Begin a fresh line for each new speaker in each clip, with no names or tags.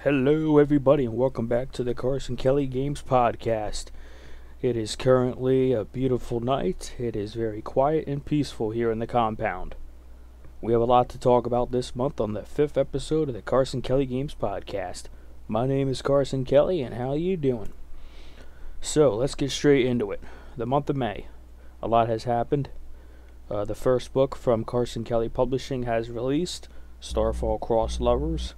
Hello, everybody, and welcome back to the Carson Kelly Games podcast. It is currently a beautiful night. It is very quiet and peaceful here in the compound. We have a lot to talk about this month on the 5th episode of the Carson Kelly Games podcast. My name is Carson Kelly, and how are you doing? So, let's get straight into it. The month of May. A lot has happened. The first book from Carson Kelly Publishing has released, Starfall Cross Lovers,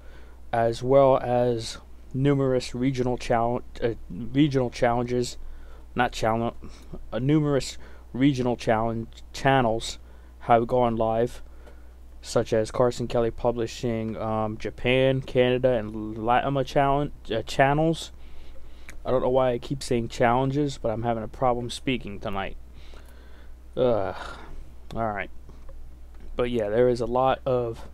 as well as numerous numerous regional channels have gone live, such as Carson Kelly Publishing Japan, Canada, and Latin channels. I don't know why I keep saying challenges, but I'm having a problem speaking tonight. Alright. But yeah, there is a lot of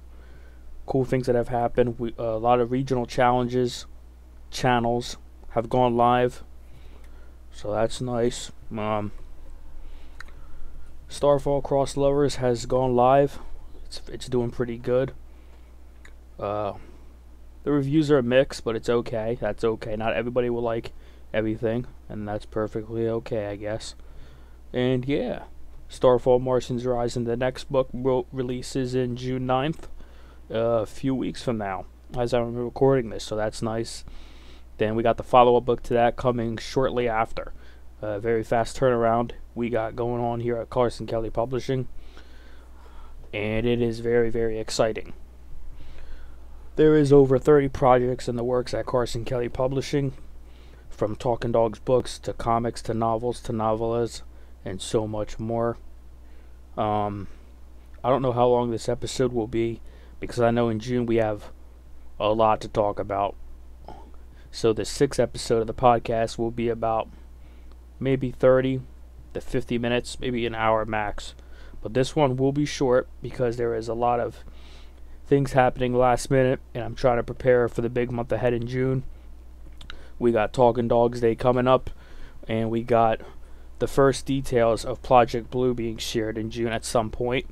cool things that have happened. A lot of regional channels have gone live, so that's nice. Starfall Cross Lovers has gone live. It's doing pretty good. The reviews are mixed, but it's okay. That's okay. Not everybody will like everything, and that's perfectly okay, I guess. And yeah, Starfall Martians Rising, the next book, releases in June 9th. A few weeks from now, as I'm recording this, so that's nice. Then we got the follow-up book to that coming shortly after. Very fast turnaround we got going on here at Carson Kelly Publishing, and it is very, very exciting. There is over 30 projects in the works at Carson Kelly Publishing, from Talking Dogs books to comics to novels to novellas and so much more. I don't know how long this episode will be, because I know in June we have a lot to talk about. So the 6th episode of the podcast will be about maybe 30 to 50 minutes, maybe an hour max. But this one will be short because there is a lot of things happening last minute, and I'm trying to prepare for the big month ahead in June. We got Talking Dogs Day coming up, and we got the first details of Project Blue being shared in June at some point.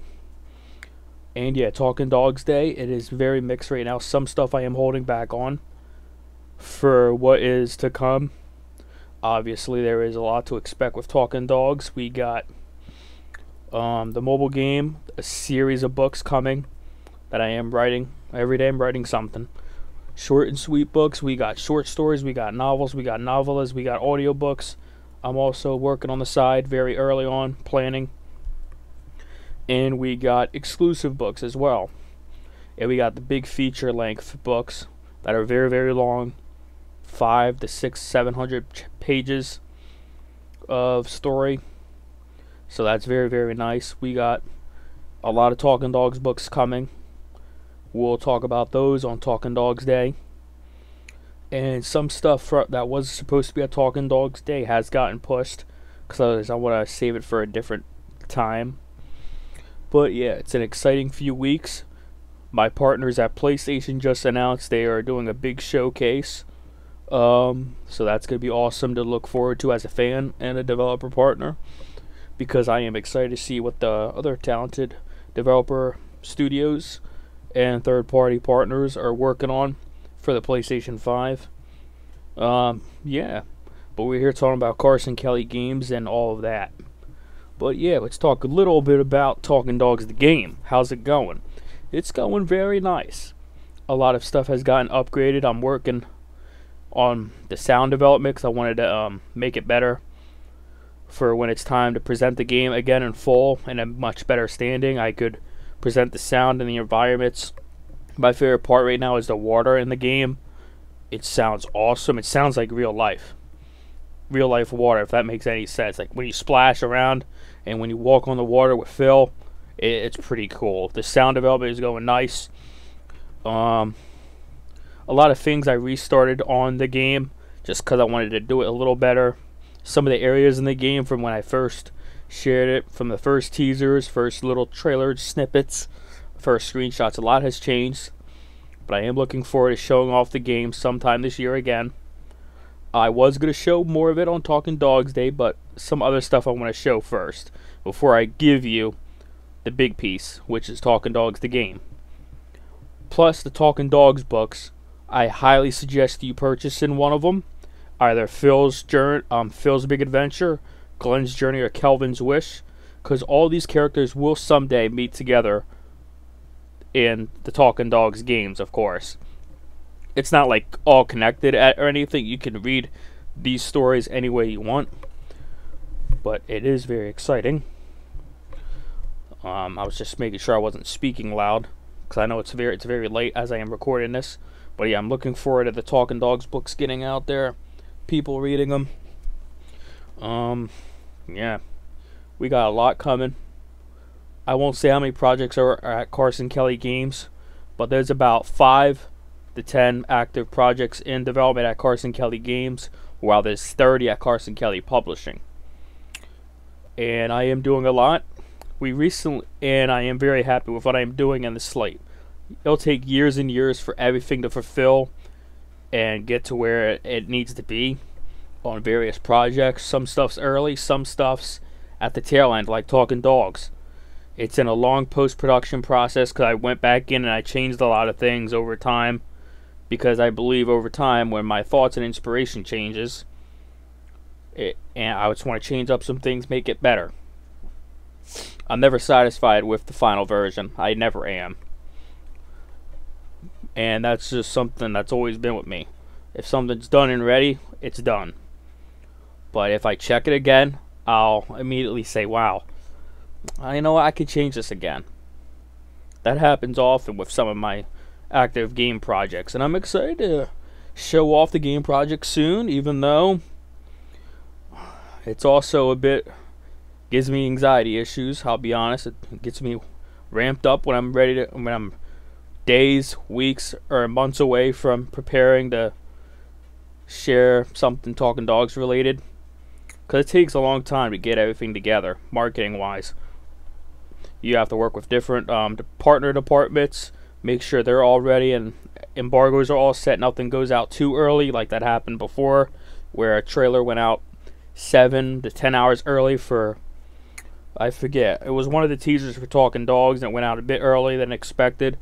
And yeah, Talking Dogs Day, it is very mixed right now. Some stuff I am holding back on for what is to come. Obviously, there is a lot to expect with Talking Dogs. We got the mobile game, a series of books coming that I am writing. Every day I'm writing something. Short and sweet books. We got short stories, we got novels, we got novellas, we got audiobooks. I'm also working on the side very early on, planning. And we got exclusive books as well. And we got the big feature length books that are very, very long. 500 to 700 pages of story. So that's very, very nice. We got a lot of Talking Dogs books coming. We'll talk about those on Talking Dogs Day. And some stuff that was supposed to be a Talking Dogs Day has gotten pushed, because I want to save it for a different time. But yeah, it's an exciting few weeks. My partners at PlayStation just announced they are doing a big showcase. So that's going to be awesome to look forward to as a fan and a developer partner, because I am excited to see what the other talented developer studios and third-party partners are working on for the PlayStation 5. Yeah, but we're here talking about Carson Kelly Games and all of that. But yeah, let's talk a little bit about Talking Dogs the game. How's it going? It's going very nice. A lot of stuff has gotten upgraded. I'm working on the sound development because I wanted to make it better for when it's time to present the game again in full and a much better standing. I could present the sound and the environments. My favorite part right now is the water in the game. It sounds awesome. It sounds like real life. Real life water, if that makes any sense. Like when you splash around and when you walk on the water with Phil, it's pretty cool. The sound development is going nice. A lot of things I restarted on the game just because I wanted to do it a little better. Some of the areas in the game from when I first shared it, from the first teasers, first little trailer snippets, first screenshots, a lot has changed. But I am looking forward to showing off the game sometime this year again. I was going to show more of it on Talking Dogs Day, but some other stuff I want to show first before I give you the big piece, which is Talking Dogs the game. Plus, the Talking Dogs books I highly suggest you purchase in one of them, either Phil's Big Adventure, Glenn's Journey, or Kelvin's Wish, because all these characters will someday meet together in the Talking Dogs games, of course. It's not like all connected or anything. You can read these stories any way you want, but it is very exciting. I was just making sure I wasn't speaking loud, because I know it's very late as I am recording this. But yeah, I'm looking forward to the Talking Dogs books getting out there, people reading them. Yeah, we got a lot coming. I won't say how many projects are at Carson Kelly Games, but there's about 5 to 10 active projects in development at Carson Kelly Games, while there's 30 at Carson Kelly Publishing. And I am doing a lot. And I am very happy with what I am doing in the slate. It'll take years and years for everything to fulfill and get to where it needs to be on various projects. Some stuff's early, some stuff's at the tail end, like Talking Dogs. It's in a long post-production process, because I went back in and I changed a lot of things over time, because I believe over time, when my thoughts and inspiration changes, and I just want to change up some things, make it better. I'm never satisfied with the final version. I never am. And that's just something that's always been with me. If something's done and ready, it's done. But if I check it again, I'll immediately say, wow, I know I could change this again. That happens often with some of my active game projects. And I'm excited to show off the game project soon, even though it's also a bit, gives me anxiety issues, I'll be honest. It gets me ramped up when I'm days, weeks, or months away from preparing to share something Talking Dogs related, because it takes a long time to get everything together, marketing wise. You have to work with different partner departments, make sure they're all ready and embargoes are all set, nothing goes out too early, like that happened before, where a trailer went out 7 to 10 hours early for, I forget, it was one of the teasers for Talking Dogs, and it went out a bit early than expected.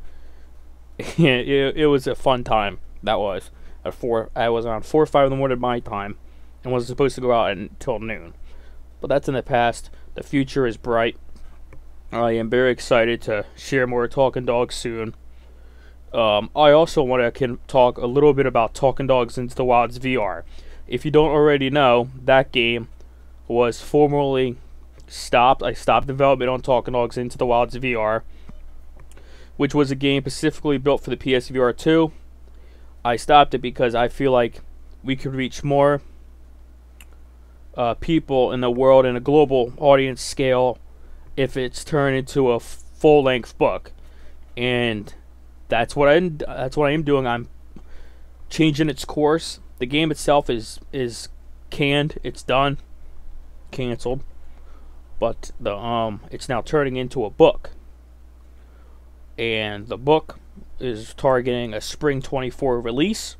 It was a fun time. That was I was on 4 or 5 in the morning my time, and wasn't supposed to go out until noon. But that's in the past. The future is bright. I am very excited to share more Talking Dogs soon. I also want to talk a little bit about Talking Dogs Into the Wilds VR. If you don't already know, that game was formerly stopped. I stopped development on Talking Dogs Into the Wilds VR, which was a game specifically built for the PSVR 2. I stopped it because I feel like we could reach more people in the world in a global audience scale if it's turned into a full-length book. And that's what I am doing. I'm changing its course. The game itself is canned. It's done. Canceled. But it's now turning into a book. And the book is targeting a spring 24 release.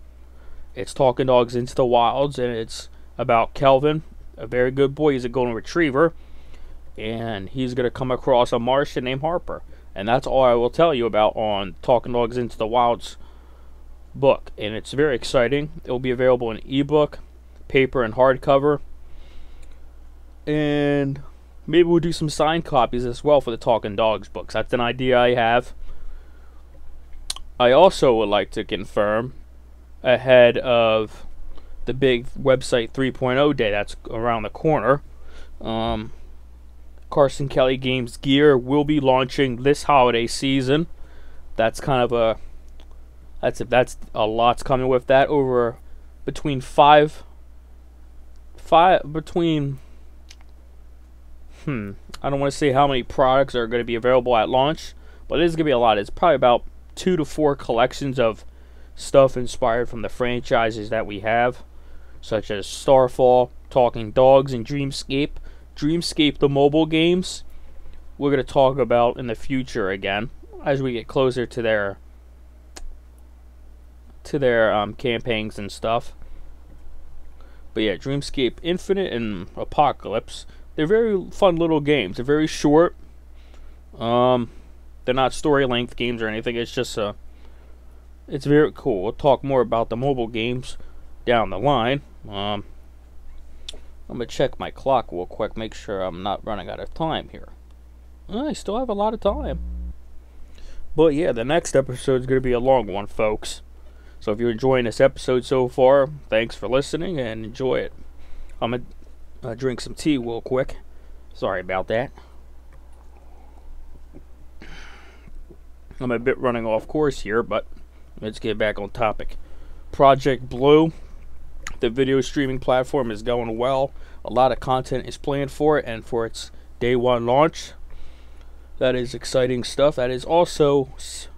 It's Talking Dogs Into the Wilds, and it's about Kelvin, a very good boy. He's a golden retriever, and he's going to come across a Martian named Harper. And that's all I will tell you about on Talking Dogs Into the Wilds book. And it's very exciting. It will be available in ebook, paper, and hardcover. And maybe we'll do some signed copies as well for the Talking Dogs books. That's an idea I have. I also would like to confirm, ahead of the big website 3.0 day that's around the corner, Carson Kelly Games gear will be launching this holiday season. That's kind of a lot's coming with that. Over between I don't want to say how many products are going to be available at launch, but it is going to be a lot. It's probably about 2 to 4 collections of stuff inspired from the franchises that we have, such as Starfall, Talking Dogs, and Dreamscape. Dreamscape, the mobile games, we're going to talk about in the future again as we get closer to their campaigns and stuff. But yeah, Dreamscape Infinite and Apocalypse, they're very fun little games. They're very short. They're not story length games or anything. It's just it's very cool. We'll talk more about the mobile games down the line. I'm gonna check my clock real quick, make sure I'm not running out of time here. I still have a lot of time. But yeah, the next episode is gonna be a long one, folks. So if you're enjoying this episode so far, thanks for listening and enjoy it. I'm gonna drink some tea real quick. Sorry about that. I'm a bit running off course here, but let's get back on topic. Project Blue, the video streaming platform, is going well. A lot of content is planned for it and for its day one launch. That is exciting stuff. That is also, just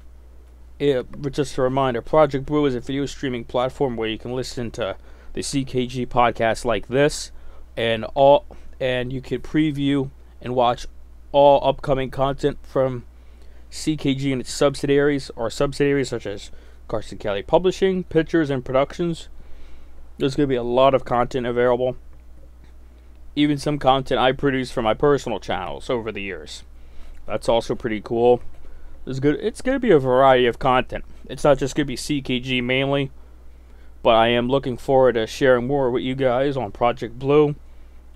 a reminder, Project Blue is a video streaming platform where you can listen to the CKG podcast like this, and you can preview and watch all upcoming content from CKG and its subsidiaries, or subsidiaries such as Carson Kelly Publishing, Pictures, and Productions. There's going to be a lot of content available. Even some content I produced for my personal channels over the years. That's also pretty cool. It's going to be a variety of content. It's not just going to be CKG mainly, but I am looking forward to sharing more with you guys on Project Blue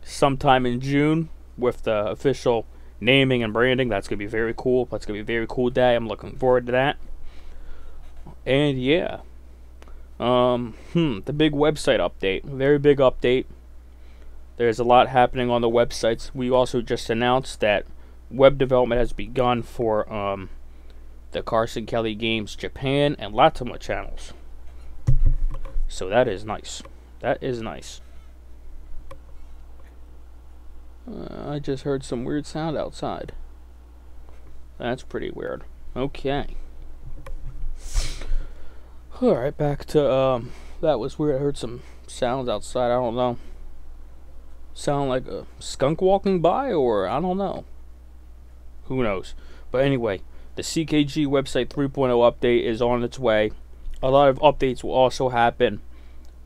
sometime in June with the official naming and branding. That's going to be very cool. That's going to be a very cool day. I'm looking forward to that. And yeah. The big website update. Very big update. There's a lot happening on the websites. We also just announced that web development has begun for the Carson Kelly Games Japan and Latam channels. So that is nice. That is nice. I just heard some weird sound outside. That's pretty weird. Okay. Alright, back to, that was weird. I heard some sounds outside. I don't know. Sound like a skunk walking by, or I don't know. Who knows? But anyway, the CKG website 3.0 update is on its way. A lot of updates will also happen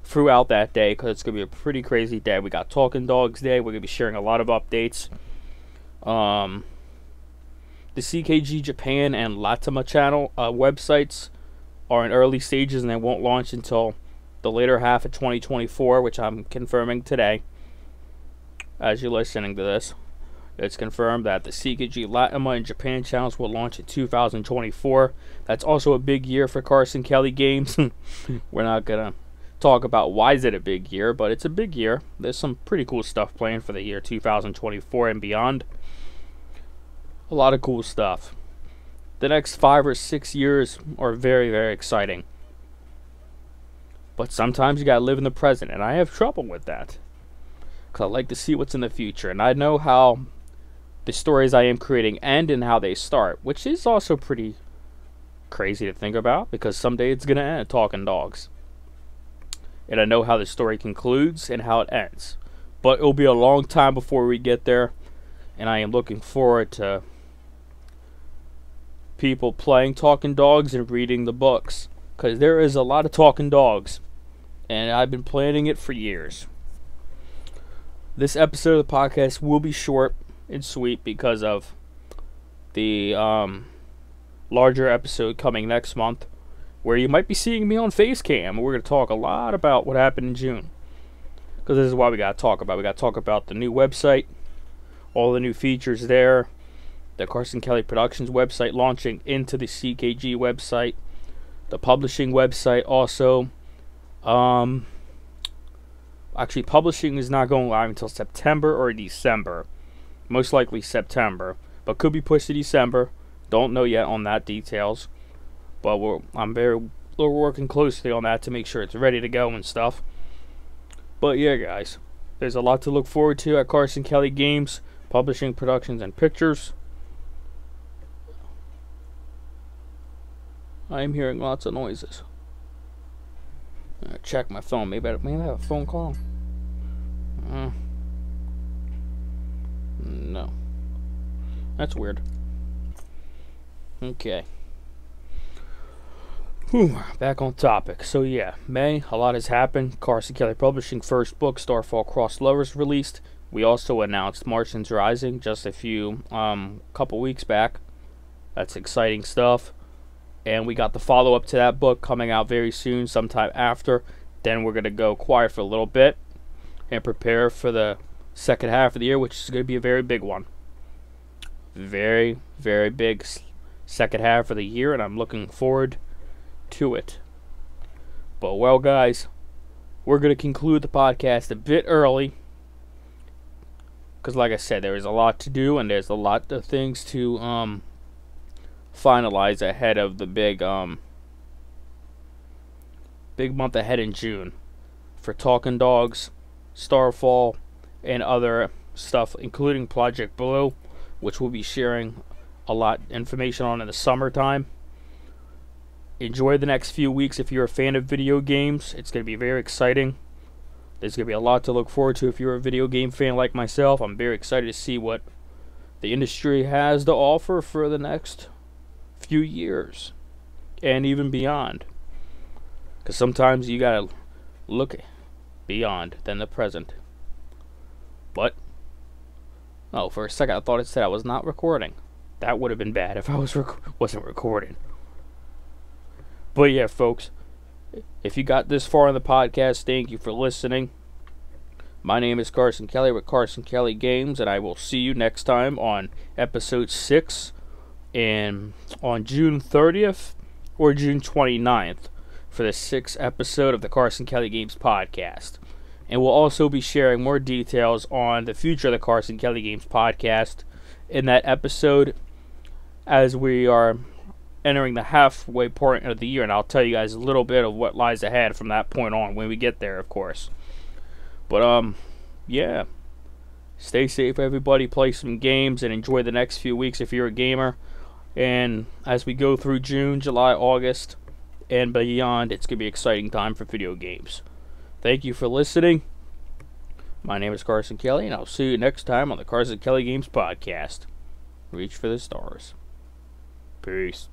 throughout that day, because it's going to be a pretty crazy day. We got Talking Dogs Day. We're going to be sharing a lot of updates. The CKG Japan and Latam channel websites are in early stages, and they won't launch until the later half of 2024, which I'm confirming today. As you're listening to this, it's confirmed that the CKG Latam and Japan channels will launch in 2024. That's also a big year for Carson Kelly Games. We're not going to talk about why is it a big year, but it's a big year. There's some pretty cool stuff planned for the year 2024 and beyond. A lot of cool stuff. The next 5 or 6 years are very, very exciting. But sometimes you gotta live in the present, and I have trouble with that. Because I like to see what's in the future, and I know how the stories I am creating end and how they start, which is also pretty crazy to think about, because someday it's gonna end Talking Dogs. And I know how the story concludes and how it ends. But it'll be a long time before we get there, and I am looking forward to people playing Talking Dogs and reading the books, because there is a lot of Talking Dogs, and I've been planning it for years. This episode of the podcast will be short and sweet because of the larger episode coming next month, where you might be seeing me on Facecam. We're going to talk a lot about what happened in June, because this is what we got to talk about. We got to talk about the new website, all the new features there, the Carson Kelly Productions website launching into the CKG website, the publishing website also. Actually, publishing is not going live until September or December. Most likely September, but could be pushed to December. Don't know yet on that details, but we're working closely on that to make sure it's ready to go and stuff. But yeah, guys, there's a lot to look forward to at Carson Kelly Games, Publishing, Productions, and Pictures. I am hearing lots of noises. Check my phone. Maybe I have a phone call. No. That's weird. Okay. Back on topic. So yeah, May, a lot has happened. Carson Kelly Publishing first book, Starfall Cross Lovers, released. We also announced Martians Rising just a couple weeks back. That's exciting stuff. And we got the follow-up to that book coming out very soon, sometime after. Then we're going to go quiet for a little bit and prepare for the second half of the year, which is going to be a very big one. Very, very big second half of the year, and I'm looking forward to it. But, well, guys, we're going to conclude the podcast a bit early. Because, like I said, there is a lot to do, and there's a lot of things to finalize ahead of the big month ahead in June for Talking Dogs, Starfall, and other stuff, including Project Blue, which we'll be sharing a lot of information on in the summertime. Enjoy the next few weeks if you're a fan of video games. It's going to be very exciting. There's going to be a lot to look forward to if you're a video game fan like myself. I'm very excited to see what the industry has to offer for the next few years and even beyond. Because sometimes you got to look beyond than the present. But, oh, for a second I thought it said I was not recording. That would have been bad if I wasn't recording. But yeah, folks, if you got this far in the podcast, thank you for listening. My name is Carson Kelly with Carson Kelly Games, and I will see you next time on episode 6 and on June 30th or June 29th for the 6th episode of the Carson Kelly Games podcast. And we'll also be sharing more details on the future of the Carson Kelly Games podcast in that episode as we are entering the halfway point of the year, and I'll tell you guys a little bit of what lies ahead from that point on when we get there, of course. But yeah, stay safe, everybody. Play some games and enjoy the next few weeks if you're a gamer. And as we go through June, July, August, and beyond, it's gonna be an exciting time for video games. Thank you for listening. My name is Carson Kelly, and I'll see you next time on the Carson Kelly Games podcast. Reach for the stars. Peace.